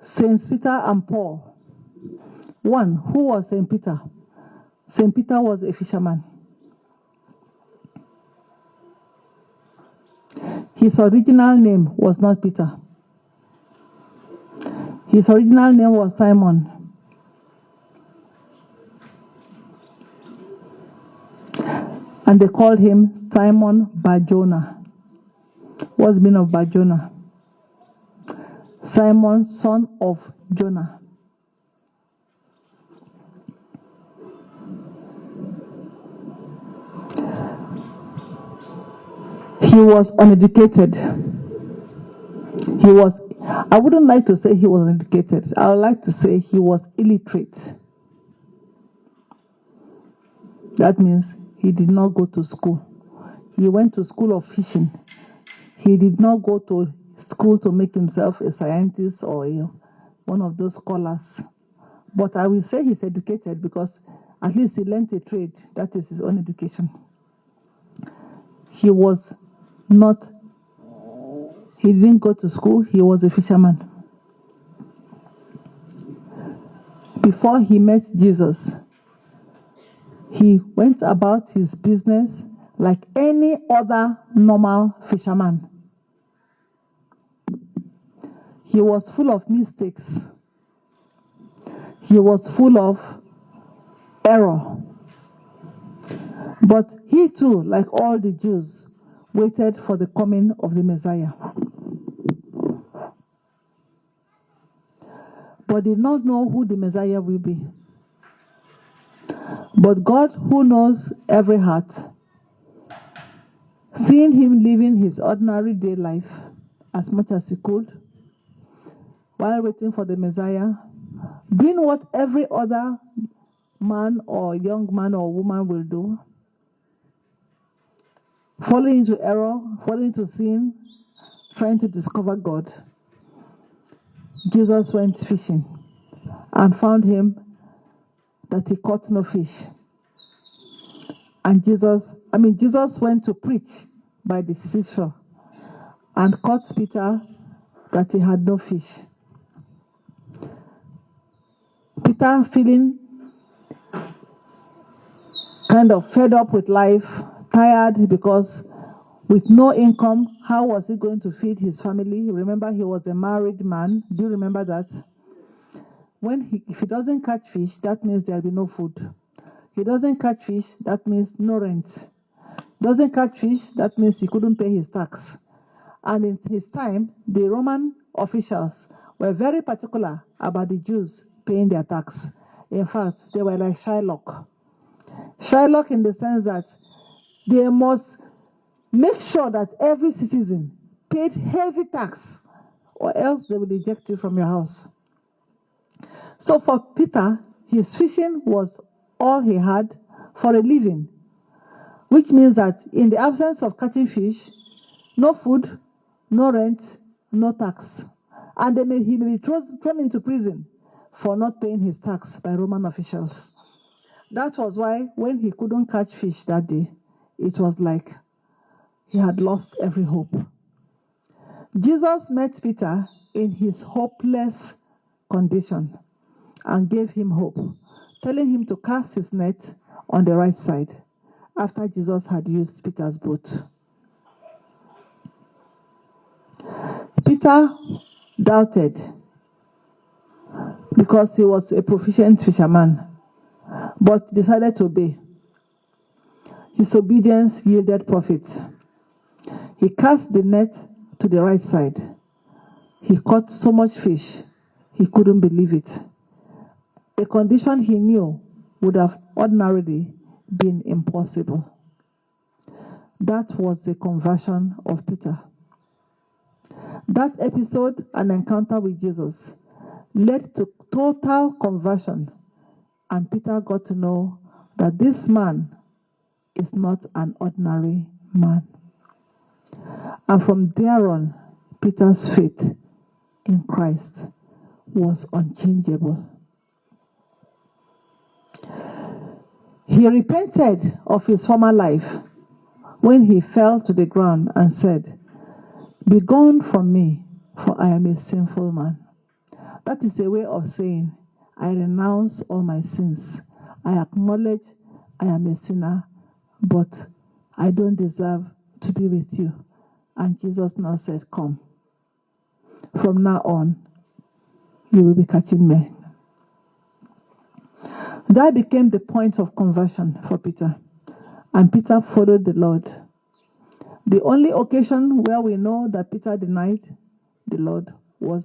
Saints Peter and Paul. One, who was Saint Peter? Saint Peter was a fisherman. His original name was not Peter. His original name was Simon. And they called him Simon Bar-Jonah. What's the meaning of Bar-Jonah? Simon, son of Jonah. He was uneducated. I wouldn't like to say he was uneducated. I would like to say he was illiterate. That means he did not go to school. He went to school of fishing. He did not go to school to make himself a scientist or one of those scholars. But I will say he's educated because at least he learned a trade. That is his own education. He didn't go to school. He was a fisherman. Before he met Jesus, he went about his business like any other normal fisherman. He was full of mistakes. He was full of error. But he too, like all the Jews, waited for the coming of the Messiah, but did not know who the Messiah will be. But God, who knows every heart, seeing him living his ordinary day life as much as he could, while waiting for the Messiah, doing what every other man or young man or woman will do, falling into error, falling into sin, trying to discover God. Jesus went fishing and found him that he caught no fish. And Jesus went to preach by the seashore and caught Peter that he had no fish. Peter, feeling kind of fed up with life, tired because with no income, how was he going to feed his family? Remember, he was a married man. Do you remember that? If he doesn't catch fish, that means there'll be no food. He doesn't catch fish, that means no rent. Doesn't catch fish, that means he couldn't pay his tax. And in his time, the Roman officials were very particular about the Jews paying their tax. In fact, they were like Shylock. Shylock in the sense that they must make sure that every citizen paid heavy tax, or else they will eject you from your house. So for Peter, his fishing was all he had for a living, which means that in the absence of catching fish, no food, no rent, no tax. And he may be thrown into prison for not paying his tax by Roman officials. That was why when he couldn't catch fish that day, it was like he had lost every hope. Jesus met Peter in his hopeless condition and gave him hope, telling him to cast his net on the right side after Jesus had used Peter's boat. Peter doubted because he was a proficient fisherman, but decided to obey. His obedience yielded profit. He cast the net to the right side. He caught so much fish, he couldn't believe it. A condition he knew would have ordinarily been impossible. That was the conversion of Peter. That episode and encounter with Jesus led to total conversion, and Peter got to know that this man is not an ordinary man. And from there on, Peter's faith in Christ was unchangeable. He repented of his former life when he fell to the ground and said, "Be gone from me, for I am a sinful man." That is a way of saying, I renounce all my sins. I acknowledge I am a sinner, but I don't deserve to be with you. And Jesus now said, come. From now on, you will be catching men. That became the point of conversion for Peter. And Peter followed the Lord. The only occasion where we know that Peter denied the Lord was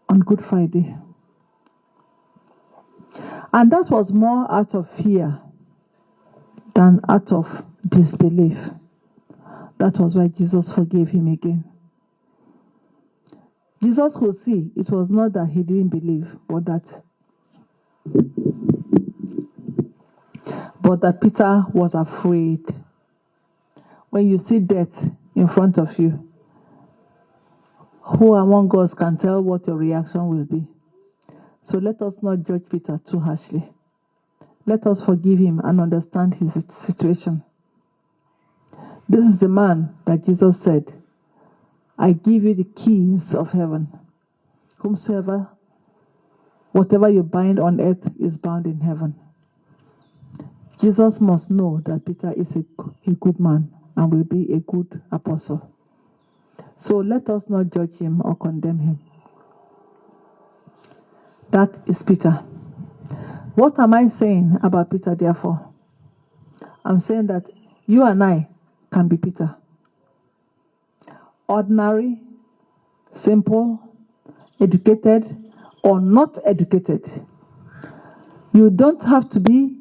on Good Friday. And that was more out of fear than out of disbelief. That was why Jesus forgave him again. Jesus could see it was not that he didn't believe, but that Peter was afraid. When you see death in front of you, who among us can tell what your reaction will be? So let us not judge Peter too harshly. Let us forgive him and understand his situation. This is the man that Jesus said, I give you the keys of heaven. Whatever you bind on earth is bound in heaven. Jesus must know that Peter is a good man and will be a good apostle. So let us not judge him or condemn him. That is Peter. What am I saying about Peter, therefore? I'm saying that you and I can be Peter. Ordinary, simple, educated, or not educated. You don't have to be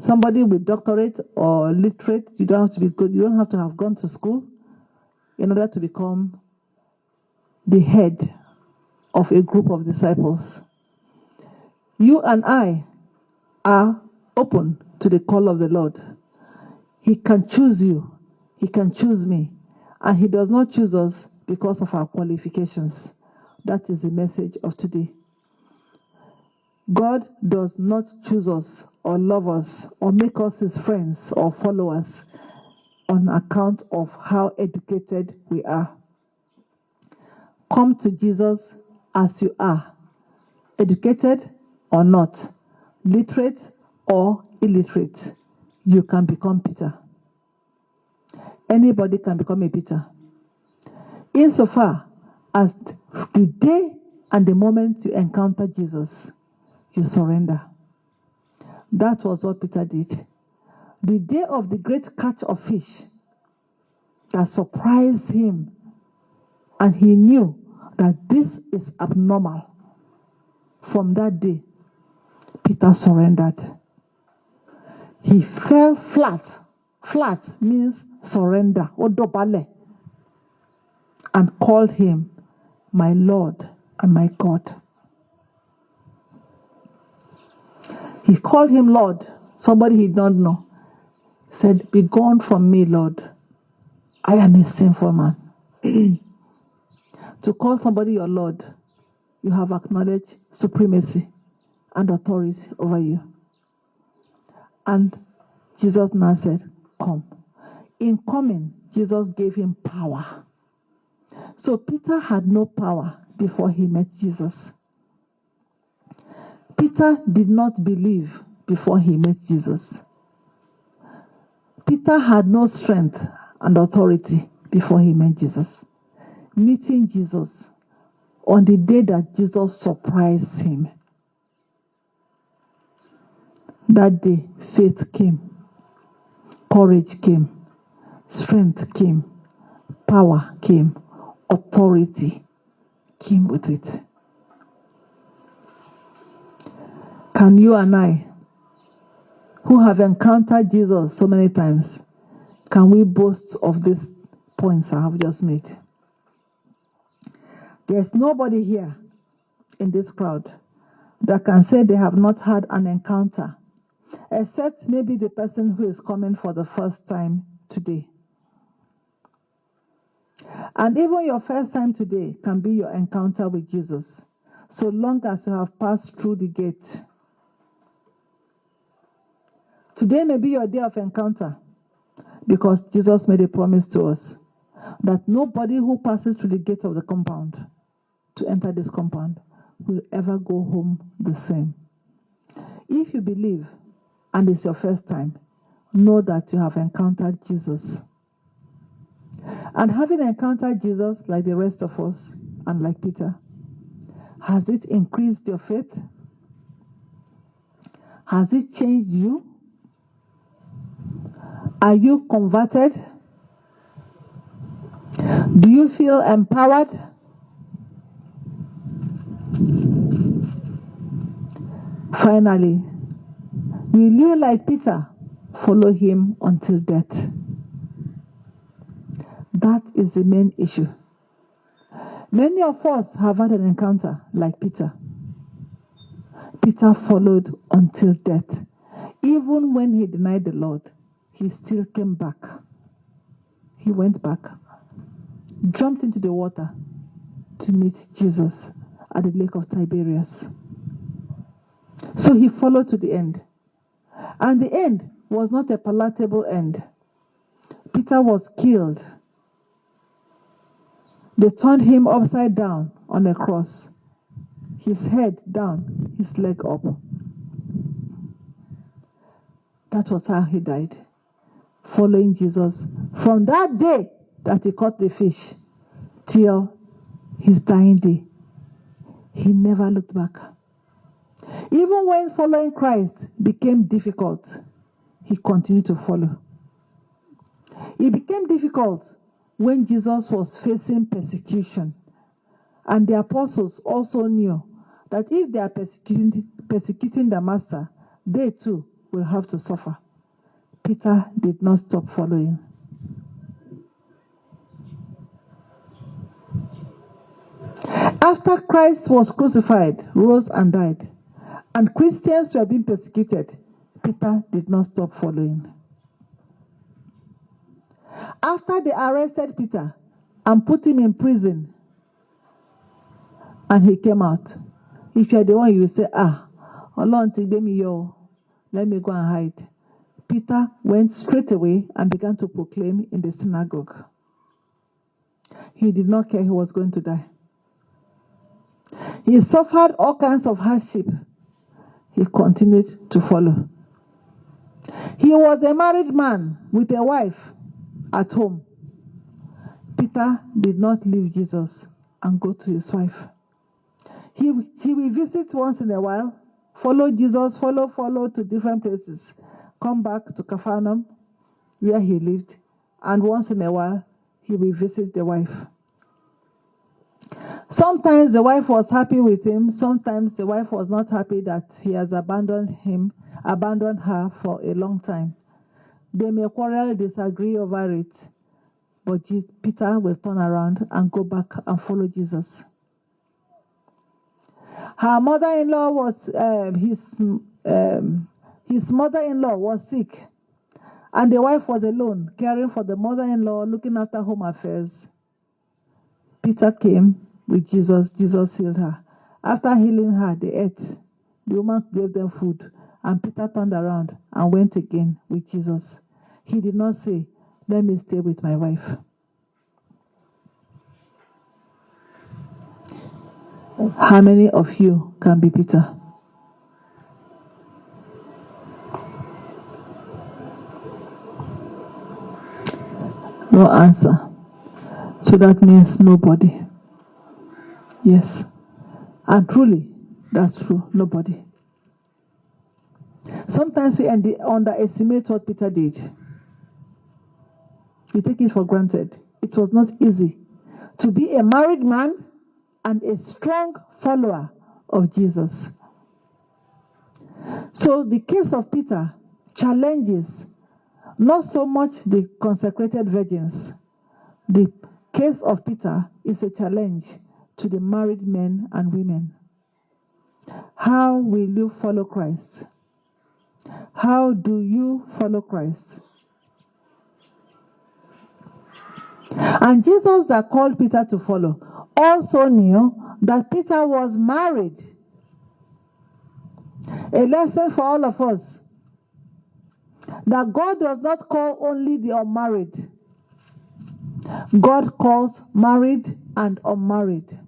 somebody with doctorate or literate. You don't have to be good. You don't have to have gone to school in order to become the head of a group of disciples. You and I are open to the call of the Lord. He can choose you. He can choose me. And he does not choose us because of our qualifications. That is the message of today. God does not choose us or love us or make us his friends or followers on account of how educated we are. Come to Jesus as you are, educated or not, literate or illiterate. You can become Peter. Anybody can become a Peter. Insofar as the day and the moment you encounter Jesus, you surrender. That was what Peter did. The day of the great catch of fish that surprised him, and he knew that this is abnormal. From that day, Peter surrendered. He fell flat. Flat means surrender, odobale, and called him my Lord and my God. He called him Lord. Somebody he did not know said, be gone from me, Lord. I am a sinful man. To call somebody your Lord, you have acknowledged supremacy and authority over you. And Jesus now said, come. In coming, Jesus gave him power. So Peter had no power before he met Jesus. Peter did not believe before he met Jesus. Peter had no strength and authority before he met Jesus. Meeting Jesus on the day that Jesus surprised him. That day, faith came, courage came, strength came, power came, authority came with it. Can you and I, who have encountered Jesus so many times, can we boast of these points I have just made? There's nobody here in this crowd that can say they have not had an encounter, except maybe the person who is coming for the first time today. And even your first time today can be your encounter with Jesus, so long as you have passed through the gate. Today may be your day of encounter, because Jesus made a promise to us that nobody who passes through the gate of the compound to enter this compound will ever go home the same. If you believe and it's your first time, know that you have encountered Jesus. And having encountered Jesus like the rest of us and like Peter, has it increased your faith? Has it changed you? Are you converted? Do you feel empowered? Finally, will you, like Peter, follow him until death? That is the main issue. Many of us have had an encounter like Peter. Peter followed until death. Even when he denied the Lord, he still came back. He went back, jumped into the water to meet Jesus at the lake of Tiberias. So he followed to the end. And the end was not a palatable end. Peter was killed. They turned him upside down on a cross. His head down, his leg up. That was how he died, following Jesus. From that day that he caught the fish till his dying day, he never looked back. Even when following Christ became difficult, he continued to follow. It became difficult when Jesus was facing persecution. And the apostles also knew that if they are persecuting the master, they too will have to suffer. Peter did not stop following. After Christ was crucified, rose and died, and Christians were being persecuted, Peter did not stop following. After they arrested Peter and put him in prison, and he came out, if you are the one, you will say, Allah, let me go and hide. Peter went straight away and began to proclaim in the synagogue. He did not care he was going to die. He suffered all kinds of hardship. He continued to follow. He was a married man with a wife at home. Peter did not leave Jesus and go to his wife. He will visit once in a while, follow Jesus, follow to different places, come back to Capernaum, where he lived, and once in a while, he will visit the wife. Sometimes the wife was happy with him, sometimes the wife was not happy that he has abandoned her for a long time. They may quarrel, disagree over it, but Peter will turn around and go back and follow Jesus. Her mother-in-law was, his mother-in-law was sick, and the wife was alone, caring for the mother-in-law, looking after home affairs. Peter came with Jesus. Jesus healed her. After healing her, they ate. The woman gave them food, and Peter turned around and went again with Jesus. He did not say, let me stay with my wife. How many of you can be Peter? No answer. So that means nobody. Yes. And truly, that's true. Nobody. Sometimes we underestimate what Peter did. We take it for granted. It was not easy to be a married man and a strong follower of Jesus. So the case of Peter challenges not so much the consecrated virgins. The case of Peter is a challenge to the married men and women. How will you follow Christ? How do you follow Christ? And Jesus that called Peter to follow also knew that Peter was married. A lesson for all of us. That God does not call only the unmarried. God calls married and unmarried.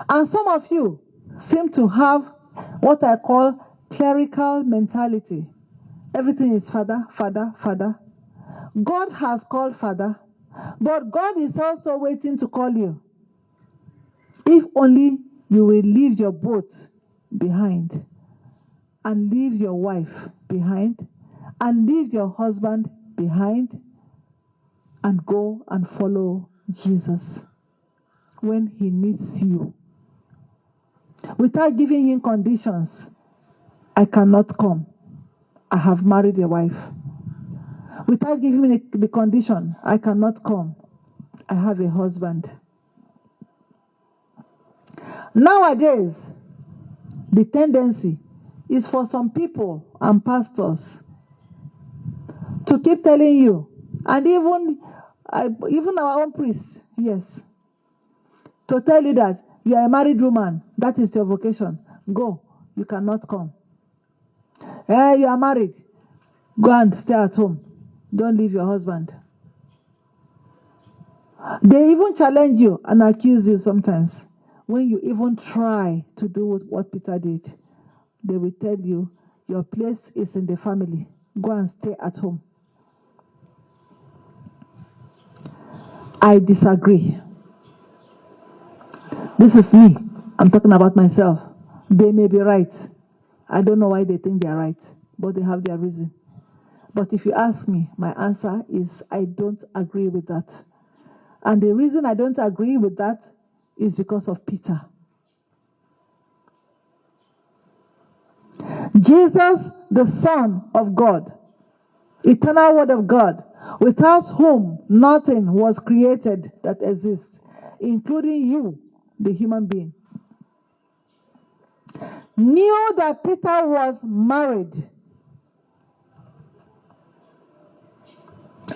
And some of you seem to have what I call clerical mentality. Everything is Father, Father, Father. God has called Father, but God is also waiting to call you. If only you will leave your boat behind, and leave your wife behind, and leave your husband behind, and go and follow Jesus when he needs you. Without giving him conditions, I cannot come. I have married a wife. Without giving me the condition, I cannot come. I have a husband. Nowadays, the tendency is for some people and pastors to keep telling you, and even our own priests, yes, to tell you that you are a married woman, that is your vocation. Go, you cannot come. Hey, you are married. Go and stay at home. Don't leave your husband. They even challenge you and accuse you sometimes. When you even try to do what Peter did, they will tell you, your place is in the family. Go and stay at home. I disagree. This is me. I'm talking about myself. They may be right. I don't know why they think they are right, but they have their reason. But if you ask me, my answer is I don't agree with that. And the reason I don't agree with that is because of Peter. Jesus, the Son of God, eternal Word of God, without whom nothing was created that exists, including you, the human being, knew that Peter was married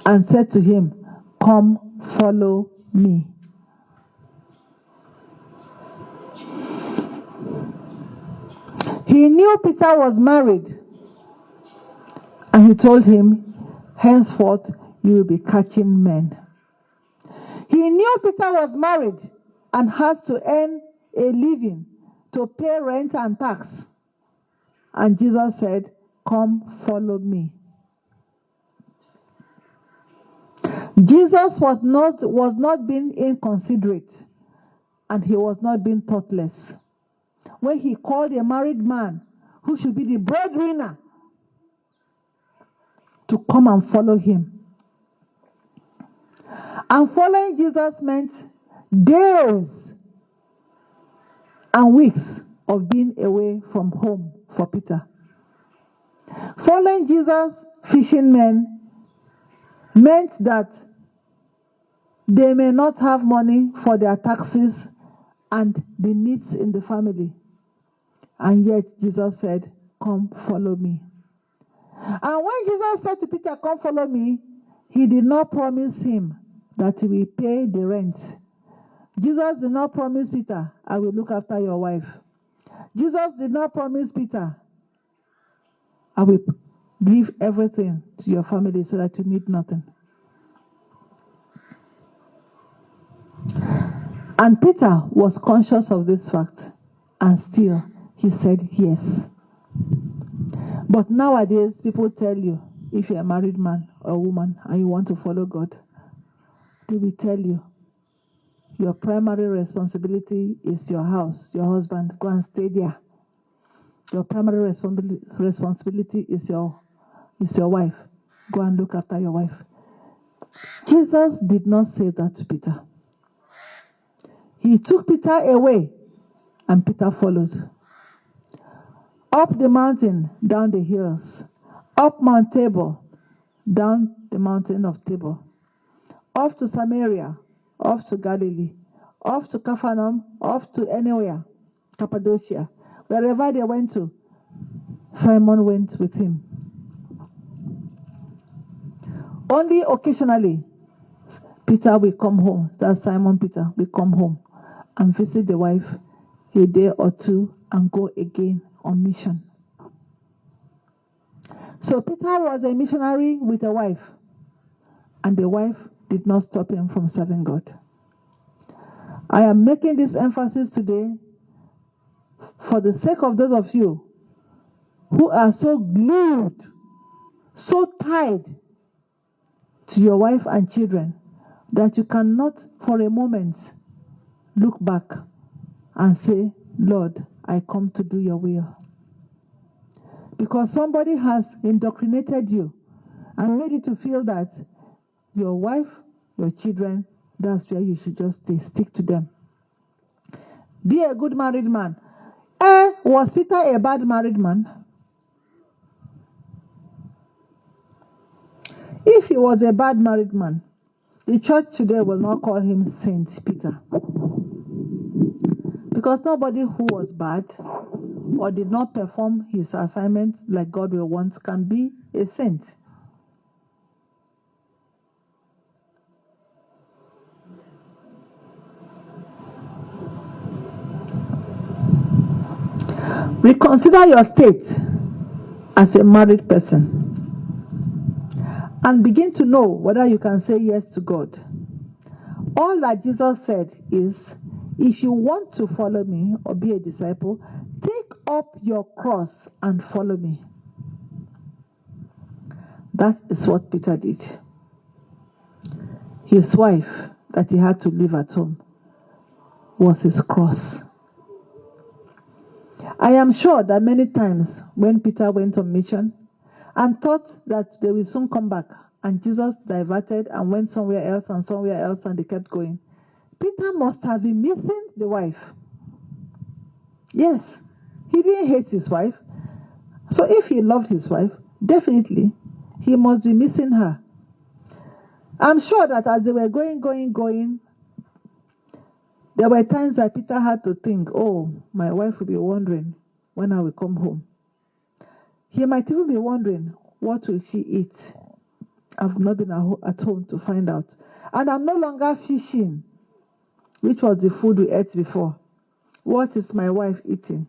and said to him, "Come, follow me." He knew Peter was married, and he told him, "Henceforth you will be catching men." He knew Peter was married and has to earn a living to pay rent and tax. And Jesus said, "Come, follow me." Jesus was not being inconsiderate, and he was not being thoughtless. When he called a married man who should be the breadwinner to come and follow him. And following Jesus meant days and weeks of being away from home for Peter. Following Jesus, fishing men, meant that they may not have money for their taxes and the needs in the family. And yet Jesus said, "Come, follow me." And when Jesus said to Peter, "Come, follow me," he did not promise him that he will pay the rent. Jesus did not promise Peter, "I will look after your wife." Jesus did not promise Peter, "I will give everything to your family so that you need nothing." And Peter was conscious of this fact, and still he said yes. But nowadays, people tell you, if you're a married man or woman and you want to follow God, they will tell you, your primary responsibility is your house, your husband. Go and stay there. Your primary responsibility is your wife. Go and look after your wife. Jesus did not say that to Peter. He took Peter away, and Peter followed. Up the mountain, down the hills. Up Mount Tabor, down the mountain of Tabor. Off to Samaria, off to Galilee, off to Capernaum, off to anywhere, Cappadocia. Wherever they went to, Simon went with him. Only occasionally, Peter will come home. That's Simon Peter will come home and visit the wife a day or two and go again on mission. So Peter was a missionary with a wife, and the wife did not stop him from serving God. I am making this emphasis today for the sake of those of you who are so glued, so tied to your wife and children that you cannot for a moment look back and say, Lord, I come to do your will. Because somebody has indoctrinated you and made you to feel that your wife, your children, that's where you should just stay, stick to them. Be a good married man. Was Peter a bad married man? If he was a bad married man, the church today will not call him Saint Peter. Because nobody who was bad or did not perform his assignment like God will want can be a saint. Reconsider your state as a married person and begin to know whether you can say yes to God. All that Jesus said is, if you want to follow me or be a disciple, take up your cross and follow me. That is what Peter did. His wife that he had to leave at home was his cross. I am sure that many times when Peter went on mission and thought that they will soon come back, and Jesus diverted and went somewhere else, and they kept going, Peter must have been missing the wife. Yes, he didn't hate his wife. So if he loved his wife, definitely he must be missing her. I'm sure that as they were going, there were times that Peter had to think, oh, my wife will be wondering when I will come home. He might even be wondering, what will she eat? I've not been at home to find out. And I'm no longer fishing, which was the food we ate before. What is my wife eating?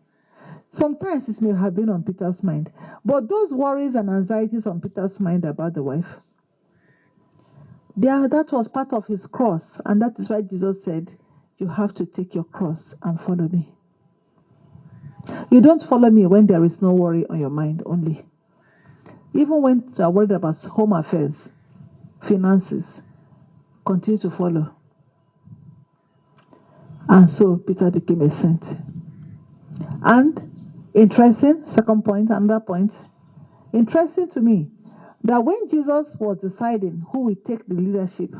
Sometimes it may have been on Peter's mind. But those worries and anxieties on Peter's mind about the wife, that was part of his cross. And that is why Jesus said, you have to take your cross and follow me. You don't follow me when there is no worry on your mind only. Even when you are worried about home affairs, finances, continue to follow. And so Peter became a saint. And interesting, second point, another point, interesting to me, that when Jesus was deciding who will take the leadership,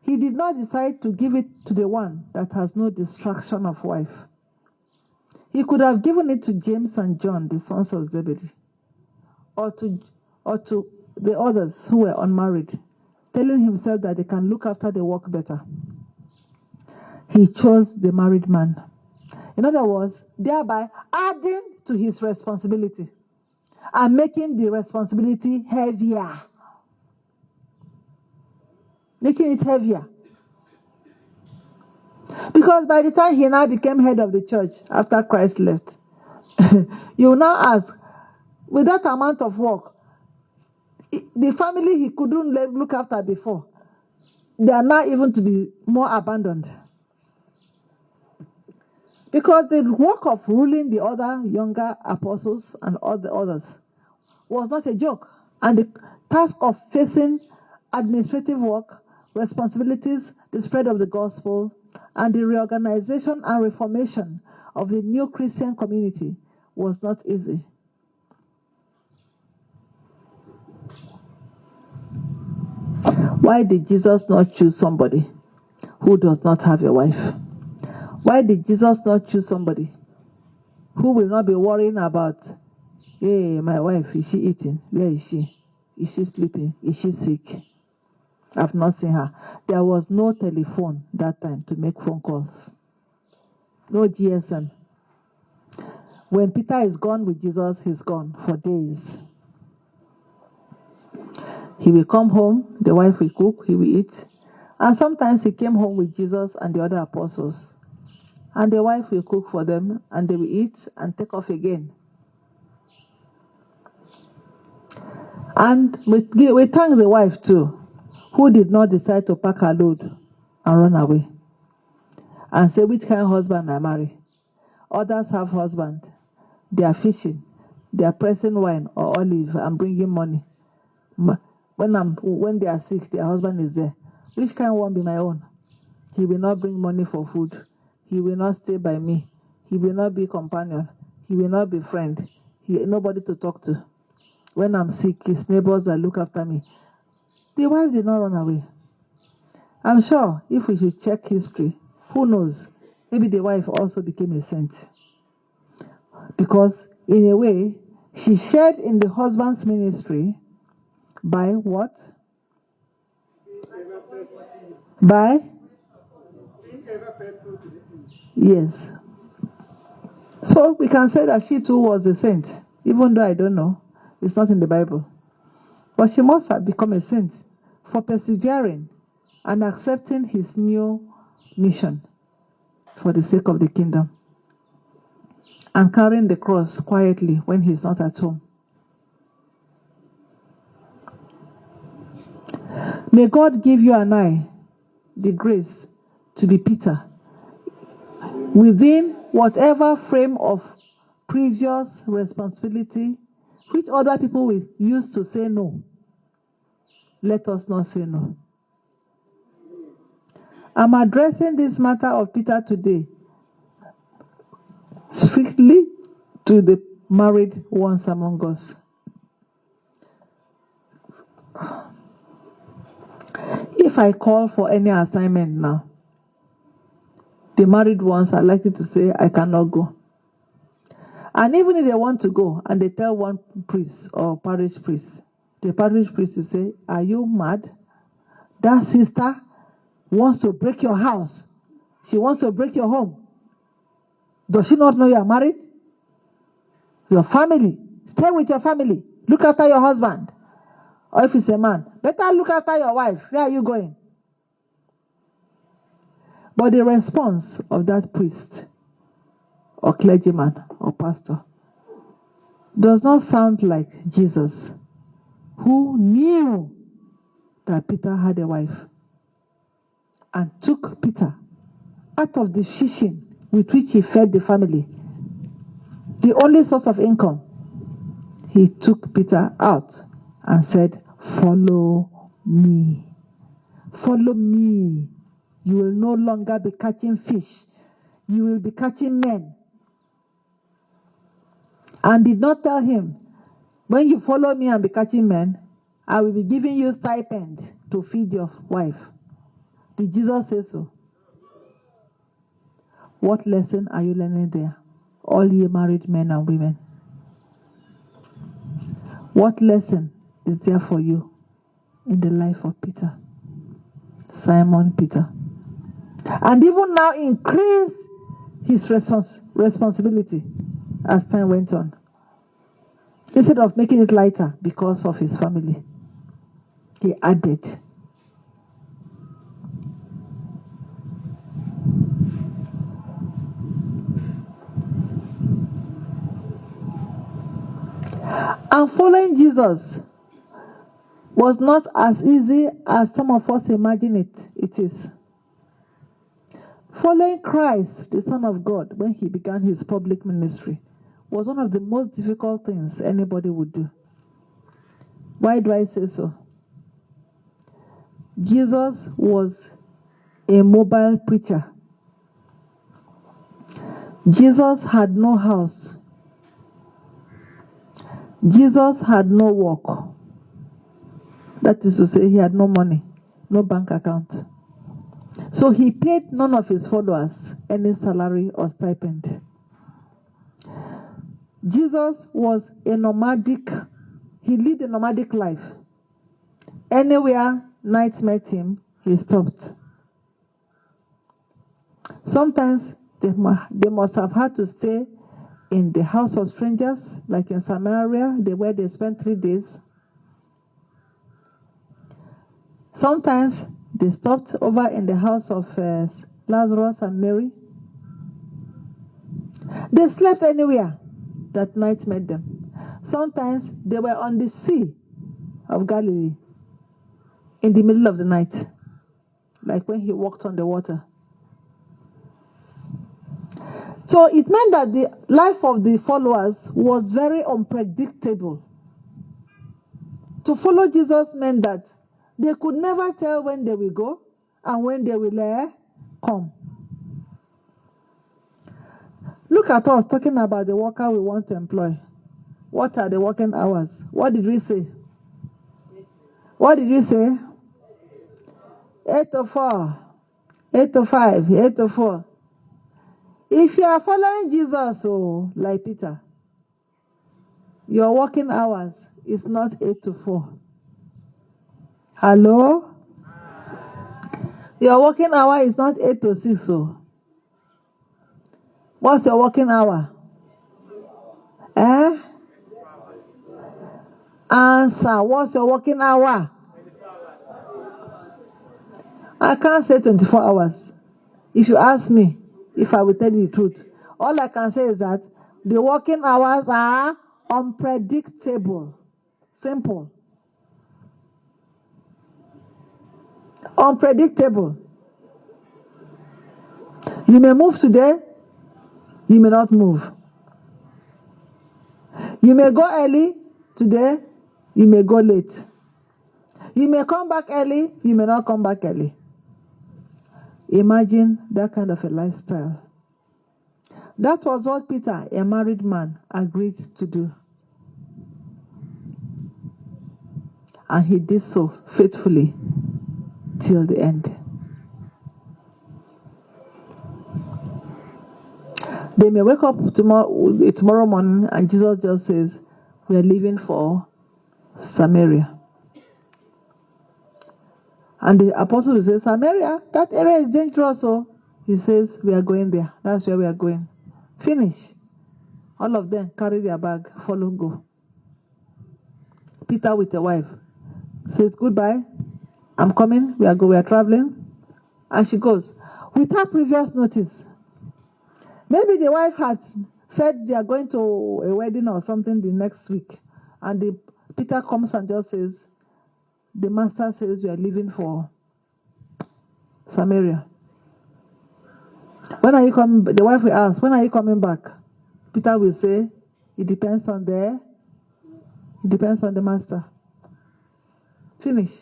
he did not decide to give it to the one that has no distraction of wife. He could have given it to James and John, the sons of Zebedee, or to the others who were unmarried, telling himself that they can look after the work better. He chose the married man. In other words, thereby adding to his responsibility and making the responsibility heavier. Making it heavier. Because by the time he now became head of the church after Christ left, you will now ask, with that amount of work, the family he couldn't look after before, they are now even to be more abandoned. Because the work of ruling the other younger apostles and all the others was not a joke. And the task of facing administrative work, responsibilities, the spread of the gospel, and the reorganization and reformation of the new Christian community was not easy. Why did Jesus not choose somebody who does not have a wife? Why did Jesus not choose somebody who will not be worrying about, hey, my wife, is she eating? Where is she? Is she sleeping? Is she sick? I've not seen her. There was no telephone that time to make phone calls. No GSM. When Peter is gone with Jesus, he's gone for days. He will come home, the wife will cook, he will eat. And sometimes he came home with Jesus and the other apostles. And the wife will cook for them, and they will eat and take off again. And we thank the wife too, who did not decide to pack her load and run away. and say, which kind of husband I marry? Others have husband. They are fishing. They are pressing wine or olive and bringing money. When they are sick, their husband is there. Which kind won't be my own? He will not bring money for food. He will not stay by me. He will not be companion. He will not be friend. Nobody to talk to. When I'm sick, his neighbors that look after me. The wife did not run away. I'm sure if we should check history, who knows? Maybe the wife also became a saint. Because in a way, she shared in the husband's ministry by what? By? Yes. So we can say that she too was a saint, even though I don't know. It's not in the Bible. But she must have become a saint for persevering and accepting his new mission for the sake of the kingdom and carrying the cross quietly when he's not at home. May God give you and I the grace to be Peter within whatever frame of previous responsibility which other people will use to say no. Let us not say no. I'm addressing this matter of Peter today strictly to the married ones among us. If I call for any assignment now, the married ones are likely to say, I cannot go. And even if they want to go and they tell one priest or parish priest, the parish priest will say, are you mad? That sister wants to break your house. She wants to break your home. Does she not know you are married? Your family. Stay with your family. Look after your husband. Or if it's a man, better look after your wife. Where are you going? But the response of that priest or clergyman or pastor does not sound like Jesus, who knew that Peter had a wife and took Peter out of the fishing with which he fed the family, the only source of income. He took Peter out and said, follow me. Follow me. You will no longer be catching fish. You will be catching men. And did not tell him, when you follow me and be catching men, I will be giving you stipend to feed your wife. Did Jesus say so? What lesson are you learning there? All ye married men and women. What lesson is there for you in the life of Peter? Simon Peter. And even now increase his responsibility as time went on. Instead of making it lighter because of his family, he added. And following Jesus was not as easy as some of us imagine it is. Following Christ, the Son of God, when he began his public ministry, was one of the most difficult things anybody would do. Why do I say so? Jesus was a mobile preacher. Jesus had no house. Jesus had no work. That is to say, he had no money, no bank account. So he paid none of his followers any salary or stipend. Jesus was a nomadic, he lived a nomadic life. Anywhere night met him, he stopped. Sometimes they must have had to stay in the house of strangers, like in Samaria, where they spent 3 days. Sometimes they stopped over in the house of Lazarus and Mary. They slept anywhere that night met them. Sometimes they were on the sea of Galilee in the middle of the night, like when he walked on the water. So it meant that the life of the followers was very unpredictable. To follow Jesus meant that they could never tell when they will go and when they will come. Look at us talking about the worker we want to employ. What are the working hours? What did we say? What did we say? 8 to 4, 8 to 5, 8 to 4. If you are following Jesus, like Peter, your working hours is not 8 to 4. Hello? Your working hour is not 8 to 6. What's your working hour? Answer. What's your working hour? I can't say 24 hours. If you ask me, if I will tell you the truth, all I can say is that the working hours are unpredictable. Simple. Unpredictable. You may move today, you may not move. You may go early today, you may go late. You may come back early, you may not come back early. Imagine that kind of a lifestyle. That was what Peter, a married man, agreed to do. And he did so faithfully till the end. They may wake up tomorrow morning and Jesus just says, we are leaving for Samaria. And the apostle will say, Samaria, that area is dangerous. So he says, we are going there. That's where we are going. Finish. All of them carry their bag, follow, go. Peter with a wife says, goodbye, I'm coming, we are traveling. And she goes, without previous notice. Maybe the wife had said they are going to a wedding or something the next week. And Peter comes and just says, the master says we are leaving for Samaria. When are you coming? The wife will ask, when are you coming back? Peter will say, it depends on the master. Finish.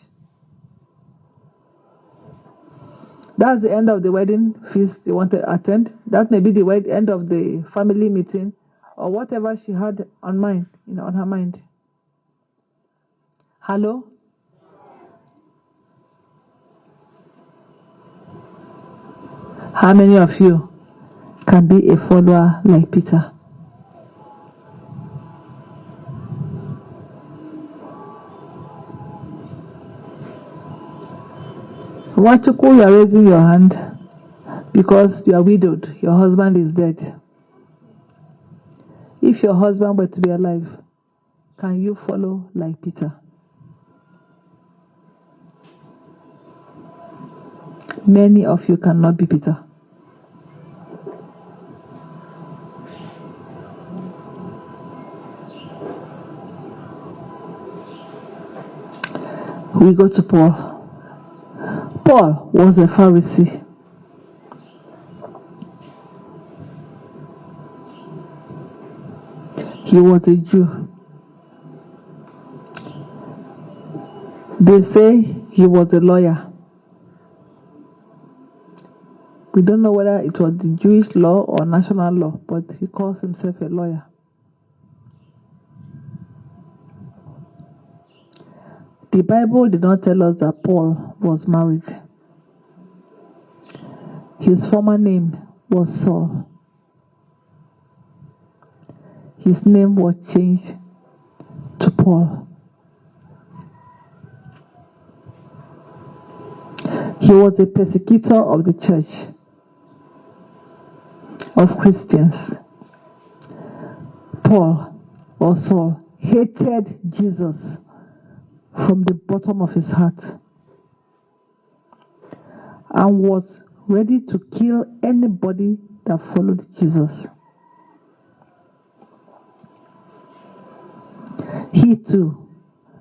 That's the end of the wedding feast they want to attend. That may be the end of the family meeting or whatever she had on her mind. Hello? How many of you can be a follower like Peter? Wachuku, you are raising your hand because you are widowed. Your husband is dead. If your husband were to be alive, can you follow like Peter? Many of you cannot be Peter. We go to Paul. Paul was a Pharisee. He was a Jew. They say he was a lawyer. We don't know whether it was the Jewish law or national law, but he calls himself a lawyer. The Bible did not tell us that Paul was married. His former name was Saul. His name was changed to Paul. He was a persecutor of the church, of Christians. Paul, or Saul, hated Jesus from the bottom of his heart and was ready to kill anybody that followed Jesus. He too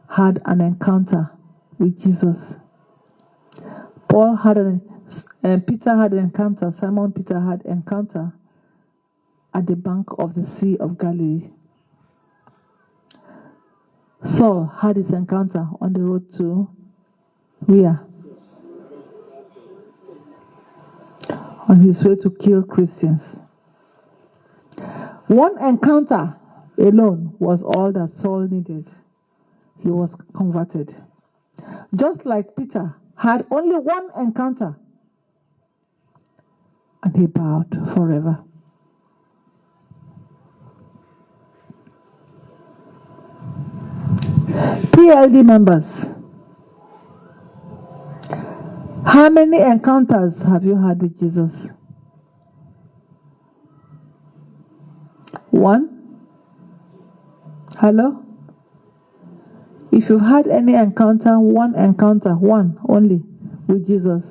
had an encounter with Jesus. Peter had an encounter, Simon Peter had an encounter at the bank of the Sea of Galilee. Saul had his encounter on the road to where? On his way to kill Christians. One encounter alone was all that Saul needed. He was converted. Just like Peter had only one encounter and he bowed forever. PLD members, how many encounters have you had with Jesus? One? Hello? If you've had any encounter, one only with Jesus,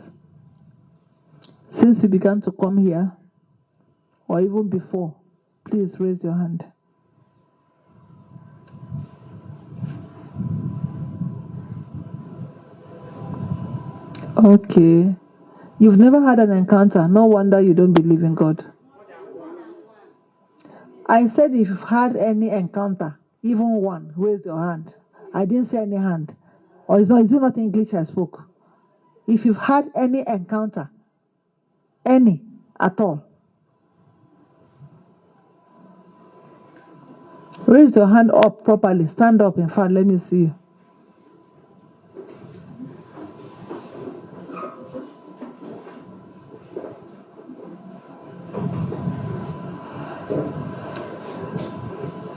since you began to come here, or even before, please raise your hand. Okay. You've never had an encounter. No wonder you don't believe in God. I said if you've had any encounter, even one, raise your hand. I didn't say any hand. Or is it not English I spoke? If you've had any encounter, any at all, raise your hand up properly. Stand up, in fact, let me see you.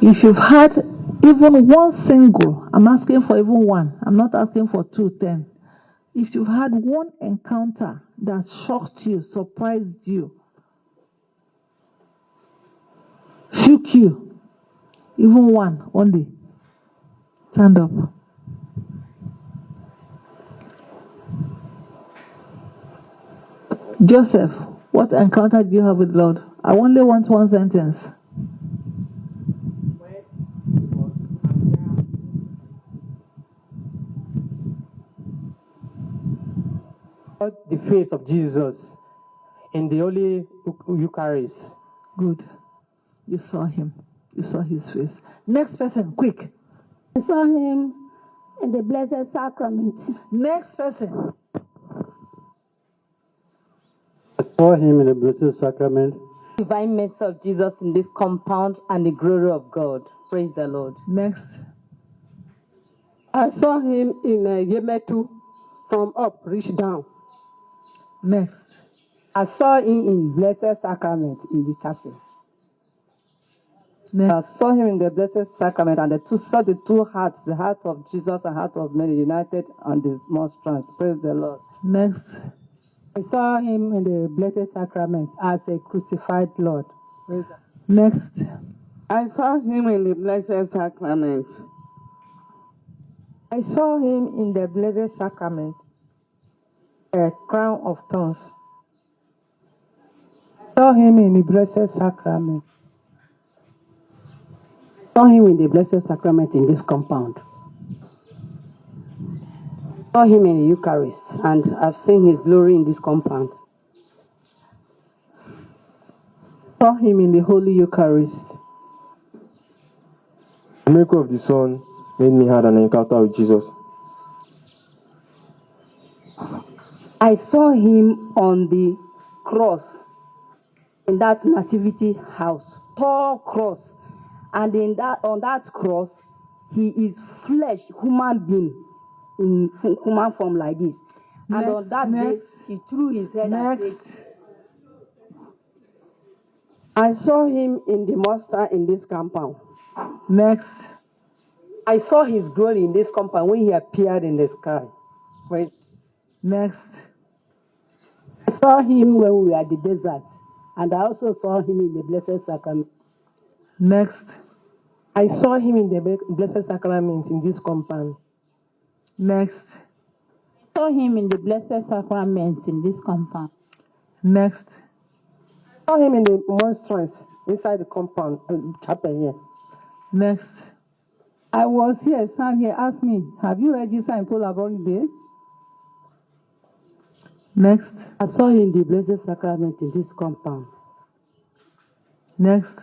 If you've had even one single, I'm asking for even one. I'm not asking for 2, 10. If you've had one encounter that shocked you, surprised you, shook you, even one only, stand up. Joseph, what encounter did you have with the Lord? I only want one sentence. The face of Jesus in the Holy Eucharist. Good. You saw him. You saw his face. Next person, quick. I saw him in the Blessed Sacrament. Next person. I saw him in the Blessed Sacrament. Divine mercy of Jesus in this compound and the glory of God. Praise the Lord. Next. I saw him in Yemetu, from up, reach down. Next. I saw him in Blessed Sacrament in the chapel. Next. I saw him in the Blessed Sacrament and saw the two hearts, the heart of Jesus and the heart of Mary united on the monstrance. Praise the Lord. Next. I saw him in the Blessed Sacrament as a crucified Lord. Next. I saw him in the Blessed Sacrament. I saw him in the Blessed Sacrament, a crown of thorns. I saw him in the Blessed Sacrament. I saw him in the Blessed Sacrament in this compound. I saw him in the Eucharist, and I've seen his glory in this compound. I saw him in the Holy Eucharist. The miracle of the Son made me have an encounter with Jesus. I saw him on the cross in that nativity house, tall cross, and on that cross, he is flesh, human being, in human form like this. And on that day, he threw his head and said, I saw him in the monster in this compound. Next. I saw his glory in this compound when he appeared in the sky. Right? Next. I saw him when we were at the desert, and I also saw him in the Blessed Sacrament. Next. I saw him in the Blessed Sacrament in this compound. Next. I saw him in the Blessed Sacrament in this compound. Next. I saw him in the monstrance inside the compound, chapel here. Next. I was here, stand here, asked me, have you registered in Labore Dei? Next. I saw him in the Blessed Sacrament in this compound. Next.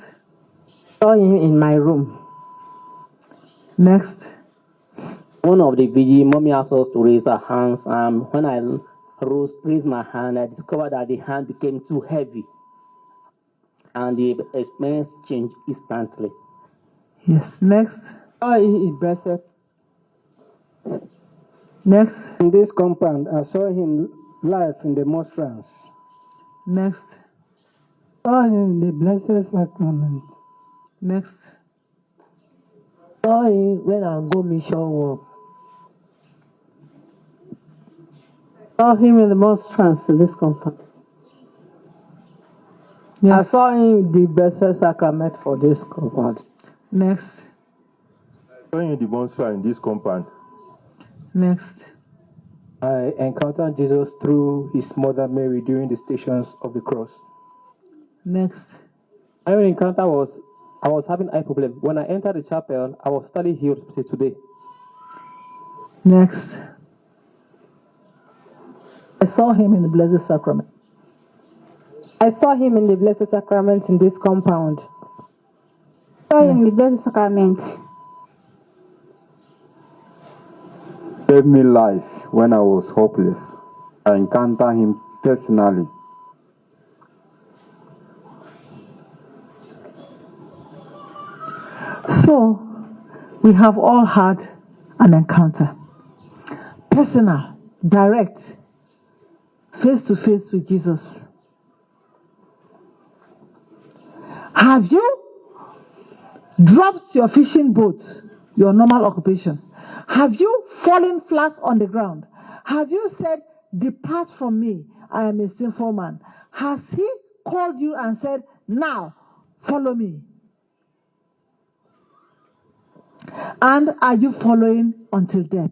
Saw him in my room. Next. One of the vigil, mommy asked us to raise our hands. When I raised my hand, I discovered that the hand became too heavy, and the experience changed instantly. Yes. Next. Saw him blessed. Next. In this compound, I saw him live in the monstrance. Next. Saw him in the blessed sacrament. Next. Saw him when I go mission work. Saw him in the monstrance in this compound. Yes. I saw him in the blessed sacrament for this compound. Next. I saw him in the monstrance in this compound. Next. I encountered Jesus through his mother Mary during the stations of the cross. Next. My own encounter was I was having eye problem. When I entered the chapel, I was totally healed till today. Next. I saw him in the Blessed Sacrament. I saw him in the Blessed Sacrament in this compound. I saw him in the Blessed Sacrament. Gave me life when I was hopeless. I encountered him personally. So, we have all had an encounter. Personal, direct, face to face with Jesus. Have you dropped your fishing boat, your normal occupation? Have you fallen flat on the ground? Have you said, "Depart from me, I am a sinful man"? Has he called you and said, "Now, follow me"? And are you following until death?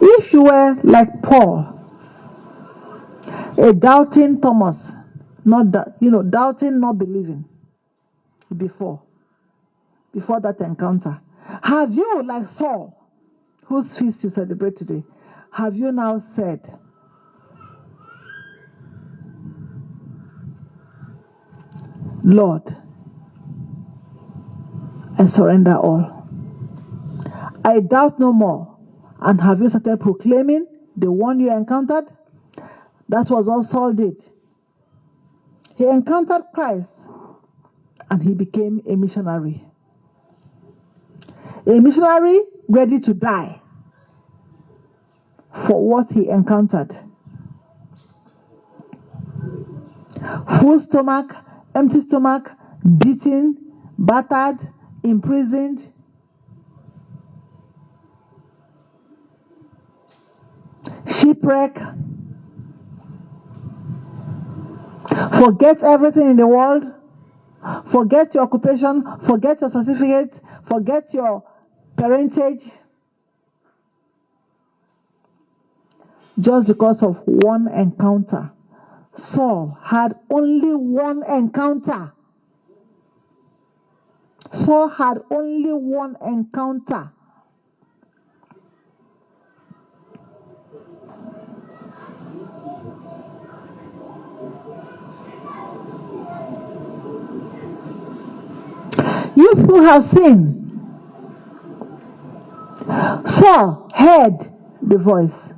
If you were like Paul, a doubting Thomas, doubting, not believing, before that encounter, have you, like Saul, whose feast you celebrate today, have you now said, "Lord, I surrender all. I doubt no more"? And have you started proclaiming the one you encountered? That was all Saul did. He encountered Christ and he became a missionary. A missionary ready to die for what he encountered. Full stomach, empty stomach, beaten, battered, imprisoned. Shipwreck. Forget everything in the world. Forget your occupation. Forget your certificate. Forget your parentage. Just because of one encounter. Saul had only one encounter. Saul had only one encounter. You who have seen, Saul heard the voice.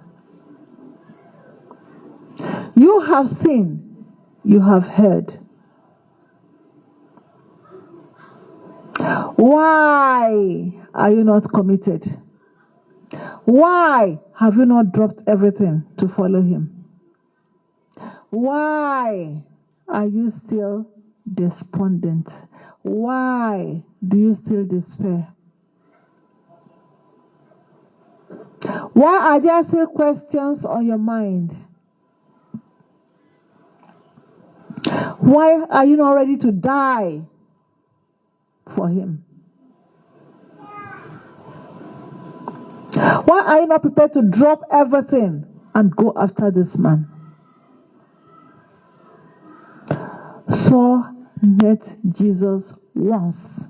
You have seen, you have heard. Why are you not committed? Why have you not dropped everything to follow him? Why are you still despondent? Why do you still despair? Why are there still questions on your mind? Why are you not ready to die for him? Why are you not prepared to drop everything and go after this man? Saul met Jesus once.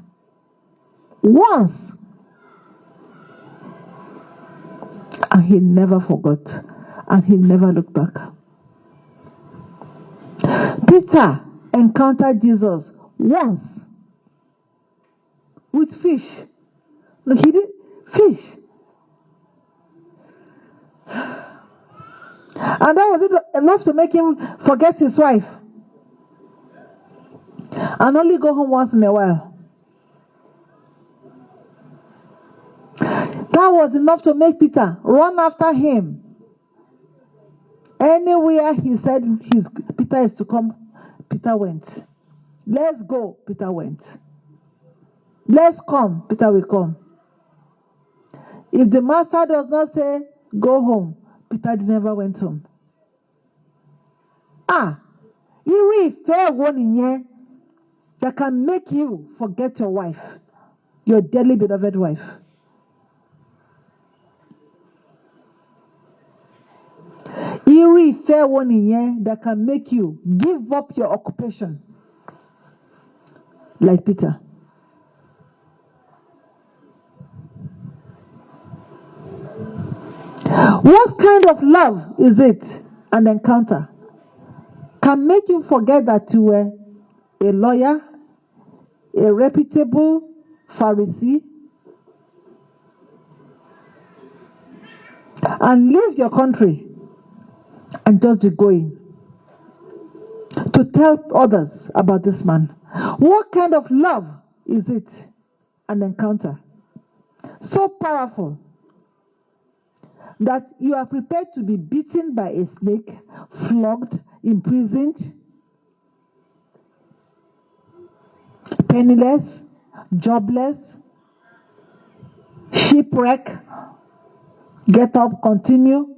Once. And he never forgot. And he never looked back. Peter encountered Jesus once with fish. No, he did fish. And that was it enough to make him forget his wife. And only go home once in a while. That was enough to make Peter run after him. Anywhere he said Peter is to come, Peter went. Let's go, Peter went. Let's come, Peter will come. If the master does not say, go home, Peter never went home. You read fair one in here that can make you forget your wife, your dearly beloved wife. Eerie fair one in here that can make you give up your occupation, like Peter. What kind of love is it, an encounter, can make you forget that you were a lawyer, a reputable Pharisee, and leave your country and just be going to tell others about this man? What kind of love is it, an encounter so powerful that you are prepared to be beaten by a snake, flogged, imprisoned, penniless, jobless, shipwreck, get up, continue?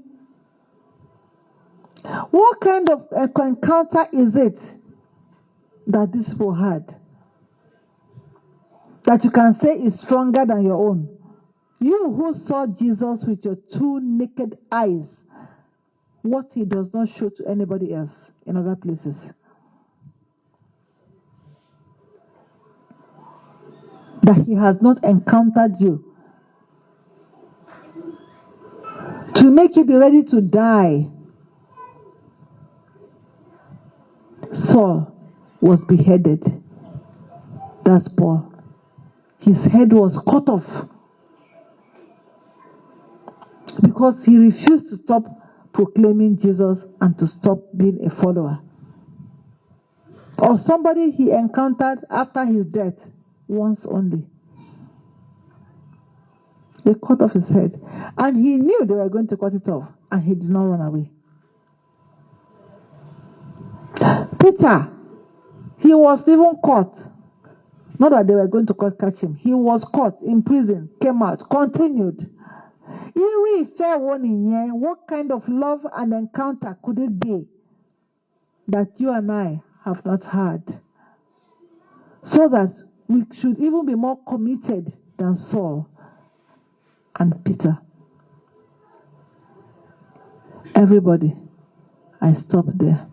What kind of encounter is it that these people had that you can say is stronger than your own? You who saw Jesus with your two naked eyes, what he does not show to anybody else in other places. That he has not encountered you to make you be ready to die. Saul was beheaded. That's Paul. His head was cut off because he refused to stop proclaiming Jesus and to stop being a follower. Or somebody he encountered after his death once only. They cut off his head. And he knew they were going to cut it off. And he did not run away. Peter, he was even caught. Not that they were going to catch him. He was caught in prison, came out, continued. What kind of love and encounter could it be that you and I have not had? So that we should even be more committed than Saul and Peter. Everybody, I stop there.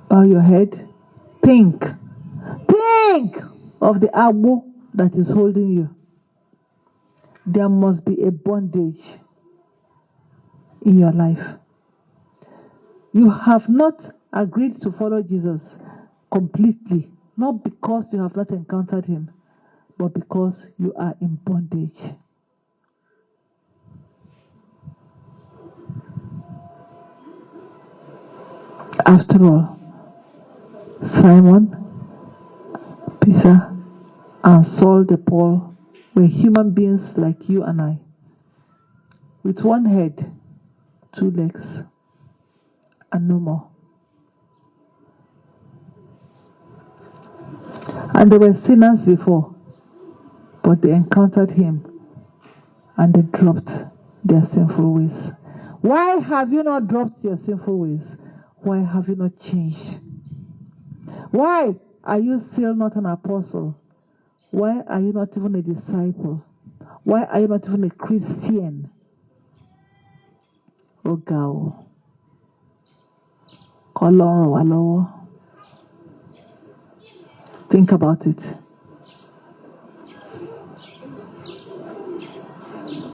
Bow your head. Think of the arrow that is holding you. There must be a bondage in your life. You have not agreed to follow Jesus completely, not because you have not encountered him, but because you are in bondage. After all, Simon, Peter, and Saul the Paul were human beings like you and I, with one head, two legs, and no more. And they were sinners before, but they encountered him and they dropped their sinful ways. Why have you not dropped your sinful ways? Why have you not changed? Why are you still not an apostle? Why are you not even a disciple? Why are you not even a Christian? Oh God. Think about it.